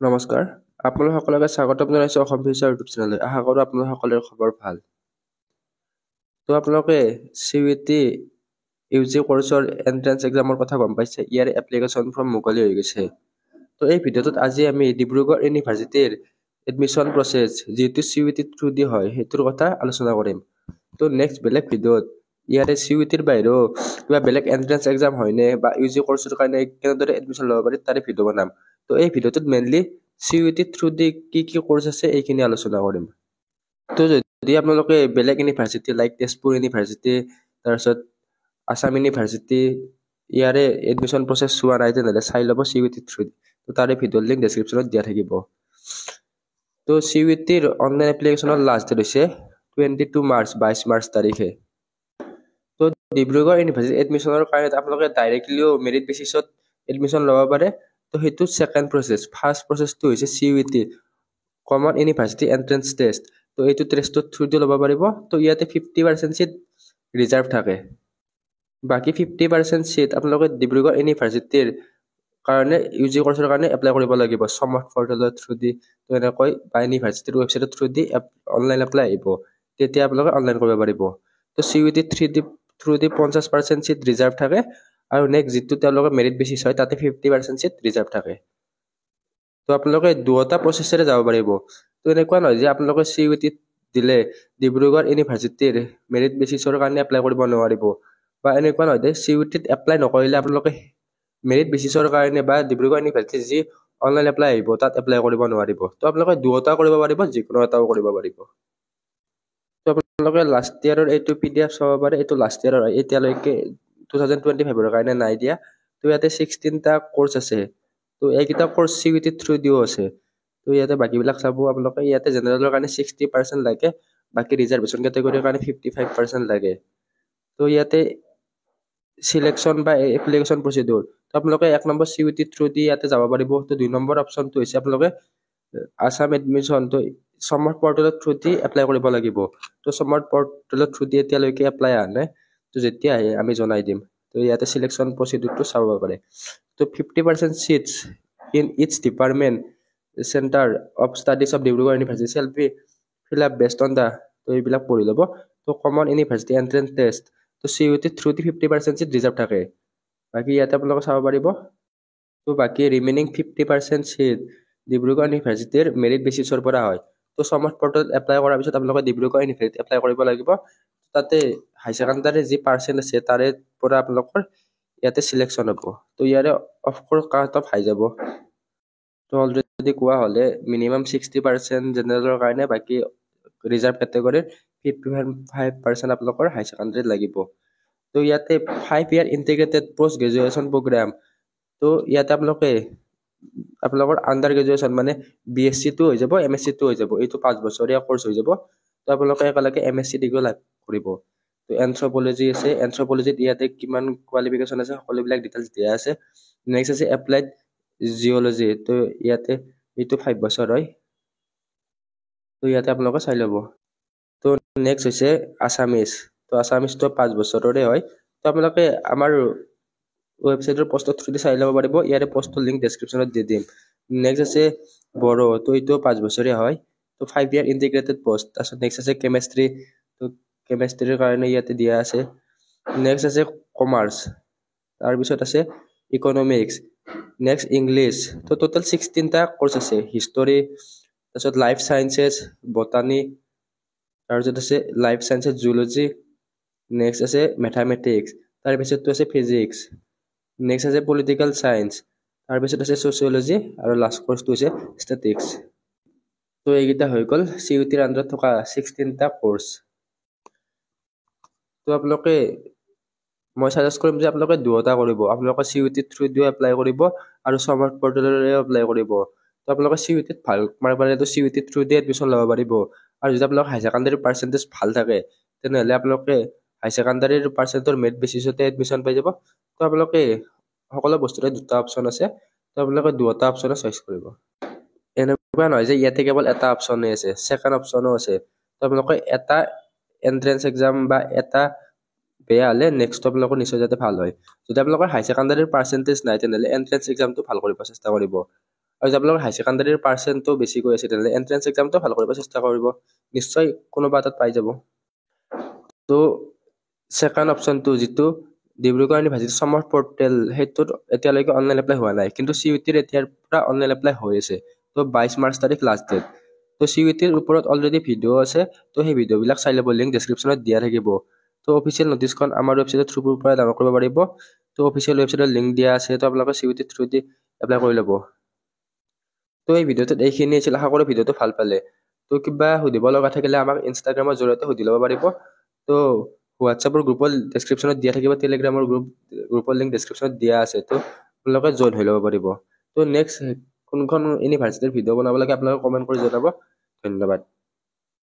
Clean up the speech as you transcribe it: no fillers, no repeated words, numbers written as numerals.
নমস্কাৰ, আপোনালোক সকলোকে স্বাগতম জনাইছোঁ অসম ফিউচাৰ ইউটিউব চেনেললৈ। আশা কৰোঁ আপোনালোক সকলোৰে খবৰ ভাল। তো আপোনালোকে CUET UG কৰ্চৰ এন্ট্ৰেন্স এক্সামৰ কথা গম পাইছে। ইয়াৰ এপ্লিকেশ্যন ফৰ্ম মুকলি হৈ গৈছে। তো এই ভিডিঅ'টোত আজি আমি ডিব্ৰুগড় ইউনিভাৰ্চিটিৰ এডমিশ্যন প্ৰচেছ যিটো CUET থ্ৰু দি হয় সেইটোৰ কথা আলোচনা কৰিম। তো নেক্সট বেলেগ ভিডিঅ'ত ইয়াৰে CUETৰ বাহিৰেও কিবা বেলেগ এন্ট্ৰেন্স এক্সাম হয়নে বা UG কৰ্চৰ কাৰণে কেনেদৰে এডমিশ্যন ল'ব পাৰি তাৰে ভিডিঅ' বনাম। তো এই ভিডিঅ'টোত মেইনলি CUET থ্ৰু দি কি কোৰ্চ আছে এইখিনি আলোচনা কৰিম। তো যদি আপোনালোকে বেলেগ ইউনিভাৰ্চিটি লাইক তেজপুৰ ইউনিভাৰ্চিটি তাৰপিছত আছাম ইউনিভাৰ্চিটি ইয়াৰে এডমিশ্যন প্ৰচেছ চোৱা নাই তেনেহ'লে চাই ল'ব CUET থ্ৰু দি। তো তাৰে ভিডিঅ'ৰ লিংক ডেছক্ৰিপশ্যনত দিয়া থাকিব। তো CUETৰ অনলাইন এপ্লিকেশ্যনৰ লাষ্ট ডেট হৈছে 22 মাৰ্চ 22 মাৰ্চ তাৰিখে। তো ডিব্ৰুগড় ইউনিভাৰ্চিটি এডমিশ্যনৰ কাৰণে আপোনালোকে ডাইৰেক্টলিও মেৰিট বেচিছত এডমিশ্যন ল'ব পাৰে। তো সেইটো ছেকেণ্ড প্ৰচেছ। ফাৰ্ষ্ট প্ৰচেছটো হৈছে CUET common university entrance test. তো এইটো টেষ্টৰ থ্ৰু দি ল'ব পাৰিব। তো ইয়াতে 50% চিট ৰিজাৰ্ভ থাকে। বাকী 50% চিট আপোনালোকে ডিব্ৰুগড় ইউনিভাৰ্চিটিৰ কাৰণে UG কৰ্চৰ কাৰণে এপ্লাই কৰিব লাগিব সমৰ্থ পৰ্টেলৰ থ্ৰু দি। তো এনেকৈ বা ইউনিভাৰ্চিটিৰ ৱেবছাইটৰ থ্ৰু দি অনলাইন এপ্লাই আহিব, তেতিয়া আপোনালোকে অনলাইন কৰিব পাৰিব। তো CUET through the 50% seat reserve থাকে আৰু নেক্সট যিটো তেওঁলোকৰ মেৰিট বেচিছ হয় তাতে 50% চিট ৰিজাৰ্ভ থাকে। তো আপোনালোকে দুটা প্ৰচেছেৰে যাব পাৰিব। তো এনেকুৱা নহয় যে আপোনালোকে CUET দিলে ডিব্ৰুগড় ইউনিভাৰ্চিটিৰ মেৰিট বেচিছৰ কাৰণে এপ্লাই কৰিব নোৱাৰিব, বা এনেকুৱা নহয় যে CUET এপ্লাই নকৰিলে আপোনালোকে মেৰিট বেচিছৰ কাৰণে বা ডিব্ৰুগড় ইউনিভাৰ্চিটিৰ যি অনলাইন এপ্লাই আহিব তাত এপ্লাই কৰিব নোৱাৰিব। তো আপোনালোকে দুটা কৰিব পাৰিব, যিকোনো এটাও কৰিব পাৰিব। তো আপোনালোকে লাষ্ট ইয়াৰৰ এইটো PDF চাব পাৰে। এইটো লাষ্ট ইয়াৰৰ হয়, এতিয়ালৈকে 2025ৰ কাৰণে নাই দিয়া। তো ইয়াতে 16টা কোৰ্চ আছে। তো এইকেইটা কোৰ্চ CUET থ্ৰু দিও আছে। তো ইয়াতে বাকীবিলাক চাব আপোনালোকে। ইয়াতে জেনেৰেলৰ কাৰণে 60% লাগে, বাকী ৰিজাৰ্ভেশ্যন কেটেগৰীৰ কাৰণে 55% লাগে। তো ইয়াতে সিলেকশ্যন বা এপ্লিকেশ্যন প্ৰচিডিউৰ। তো আপোনালোকে 1 নম্বৰ CUET থ্ৰু দি ইয়াতে যাব পাৰিব। তো 2 নম্বৰ অপশ্যনটো হৈছে আপোনালোকে আছাম এডমিশ্যন তো সমৰ্থ পৰ্টেলৰ থ্ৰু দি এপ্লাই কৰিব লাগিব। তো সমৰ্থ পৰ্টেলৰ থ্ৰু দি এতিয়ালৈকে এপ্লাই অহা নাই। তো যেতিয়া আহে আমি জনাই দিম। তো ইয়াতে সিলেকশ্যন প্ৰচিডিউৰটো চাব পাৰে। তো 50% seats in its department centre of studies of Dibrugarh university shall be fill up based on the. তো এইবিলাক পঢ়ি ল'ব। তো কমন ইউনিভাৰ্চিটি এন্ট্ৰেন্স টেষ্ট। তো CUET through the 50% seat reserve থাকে। বাকী ইয়াতে আপোনালোকে চাব পাৰিব। তো বাকী ৰিমেইনিং 50% চিট ডিব্ৰুগড় ইউনিভাৰ্চিটিৰ মেৰিট বেচিছৰ পৰা হয়। তো সমৰ্থ পৰ্টেলত এপ্লাই কৰাৰ পিছত আপোনালোকে ডিব্ৰুগড় ইউনিভাৰ্চিটিত এপ্লাই কৰিব লাগিব। তাতে হাই ছেকেণ্ডাৰী যি পাৰ্চেণ্ট আছে তাৰে পৰা আপোনালোকৰ ইয়াতে চিলেকশ্যন হ'ব। তো ইয়াৰে অফক'ৰ্চ কাট অফ হাই যাব। তো অলৰেডি কোৱা হ'লে মিনিমাম 60% জেনেৰেলৰ কাৰণে, বাকী ৰিজাৰ্ভ কেটেগৰীৰ 55% আপোনালোকৰ হাই ছেকেণ্ডাৰীত লাগিব। তো ইয়াতে 5 ইয়াৰ ইণ্টিগ্ৰেটেড পষ্ট গ্ৰেজুৱেশ্যন প্ৰগ্ৰাম। তো ইয়াতে আপোনালোকৰ আণ্ডাৰ গ্ৰেজুৱেশ্যন মানে BSc টো হৈ যাব, MSc টো হৈ যাব। এইটো 5 বছৰীয়া কোৰ্চ হৈ যাব। তো আপোনালোকে একেলগে MSc ডিগ্ৰী লাভ কৰিব। তো এনথ্ৰপলজি আছে, এনথ্ৰপলজিত ইয়াতে কিমান কোৱালিফিকেশ্যন আছে সকলোবিলাক ডিটেইলছ দিয়া আছে। নেক্সট আছে এপ্লাইড জিঅ'লজি। তো ইয়াতে এইটো 5 বছৰ হয়। তো ইয়াতে আপোনালোকে চাই ল'ব। তো নেক্সট হৈছে আছামিজ। তো আছামিজটো 5 বছৰৰে হয়। তো আপোনালোকে আমাৰ ৱেবছাইটৰ পষ্টৰ থ্ৰু দি চাই ল'ব পাৰিব। ইয়াৰে পষ্টৰ লিংক ডেছক্ৰিপশ্যনত দি দিম। নেক্সট আছে বড়ো। তো এইটো 5 বছৰীয়া হয়। তো 5 ইয়াৰ ইণ্টিগ্ৰেটেড পষ্ট। তাৰপিছত নেক্সট আছে কেমেষ্ট্ৰি। তো কেমেষ্ট্ৰিৰ কাৰণে ইয়াতে দিয়া আছে। নেক্সট আছে কমাৰ্চ। তাৰপিছত আছে ইকনমিক্স। Next English. তো টোটেল 16টা কোৰ্চ আছে। হিষ্টৰী, তাৰপিছত লাইফ চায়েন্সেছ, বটানী, তাৰপিছত আছে লাইফ চায়েন্সেছ জুলজি। নেক্সট আছে মেথামেটিক্স। তাৰপিছতটো আছে ফিজিক্স। নেক্সট আছে পলিটিকেল চায়েন্স। তাৰপিছত আছে ছচিয়লজি আৰু লাষ্ট কোৰ্চটো হৈছে ষ্টেটিক্স। তো এইকেইটা হৈ গ'ল CUETৰ আণ্ডাৰত থকা 16টা কোৰ্চ। তো আপোনালোকে মই ছাজেষ্ট কৰিম যে আপোনালোকে দুটা কৰিব। আপোনালোকে CUET থ্ৰু দিও এপ্লাই কৰিব আৰু সমৰ্থ পৰ্টেলৰে এপ্লাই কৰিব। তো আপোনালোকে CUET ভাল মাৰ্ক পালেতো CUET থ্ৰু দি এডমিশ্যন ল'ব পাৰিব। আৰু যদি আপোনালোকৰ হাই ছেকেণ্ডাৰী পাৰ্চেণ্টেজ ভাল থাকে তেনেহ'লে আপোনালোকে হাই ছেকেণ্ডাৰীৰ পাৰ্চেণ্টৰ মেৰিট বেচিছতে এডমিশ্যন পাই যাব। তো আপোনালোকে সকলো বস্তুৰে দুটা অপশ্যন আছে। তো আপোনালোকে দুটা অপশ্যনে চইচ কৰিব। এনেকুৱা নহয় যে ইয়াতে কেৱল এটা অপশ্যনেই আছে, ছেকেণ্ড অপশ্যনো আছে। তো আপোনালোকে এটা এন্ট্ৰেন্স এক্সাম বা এটা বেয়া হ'লে নেক্সট আপোনালোকৰ নিশ্চয় যাতে ভাল হয়। যদি আপোনালোকৰ হাই ছেকেণ্ডাৰীৰ পাৰ্চেণ্টেজ নাই তেনেহ'লে এন্ট্ৰেন্স এক্সামটো ভাল কৰিব চেষ্টা কৰিব। আৰু যদি আপোনালোকৰ হাই ছেকেণ্ডাৰীৰ পাৰ্চেণ্টটো বেছি গৈ আছে তেনেহ'লে এণ্ট্ৰেন্স এক্সামটো ভাল কৰিব চেষ্টা কৰিব, নিশ্চয় কোনোবা এটাত পাই যাব। তো ছেকেণ্ড অপশ্যনটো যিটো ডিব্ৰুগড় ইউনিভাৰ্চিটি সমৰ্থ পৰ্টেল, সেইটোত এতিয়ালৈকে অনলাইন এপ্লাই হোৱা নাই, কিন্তু CUET-ৰ এতিয়াৰ পৰা অনলাইন এপ্লাই হৈ আছে। তো 22 মাৰ্চ তাৰিখ লাষ্ট ডেট। তো CUET-ৰ ওপৰত অলৰেডি ভিডিঅ' আছে, তো সেই ভিডিঅ'বিলাক চাই ল'ব, লিংক ডেছক্ৰিপশ্যনত দিয়া থাকিব। তো অফিচিয়েল নটিচখন আমাৰ ৱেবছাইটৰ থ্ৰুৰ পৰা ডাউনলোড কৰিব পাৰিব। তো অফিচিয়েল ৱেবছাইটৰ লিংক দিয়া আছে, তো আপোনালোকে CUET থ্ৰুদি এপ্লাই কৰি ল'ব। তো এই ভিডিঅ'টোত এইখিনি আছিল, আশা কৰোঁ ভিডিঅ'টো ভাল পালে। তো কিবা সুধিব লগা থাকিলে আমাক ইনষ্টাগ্ৰামৰ জৰিয়তে সুধি ল'ব পাৰিব। তো হোৱাটছআপৰ গ্ৰুপৰ ডেছক্ৰিপশ্যনত দিয়া থাকিব, টেলিগ্ৰামৰ গ্ৰুপৰ লিংক ডেছক্ৰিপশ্যনত দিয়া আছে, তো আপোনালোকে জইন হৈ ল'ব পাৰিব। তো নেক্সট কোনখন ইউনিভাৰ্চিটিৰ ভিডিঅ' বনাব লাগে আপোনালোকে কমেণ্ট কৰি জনাব। ধন্যবাদ।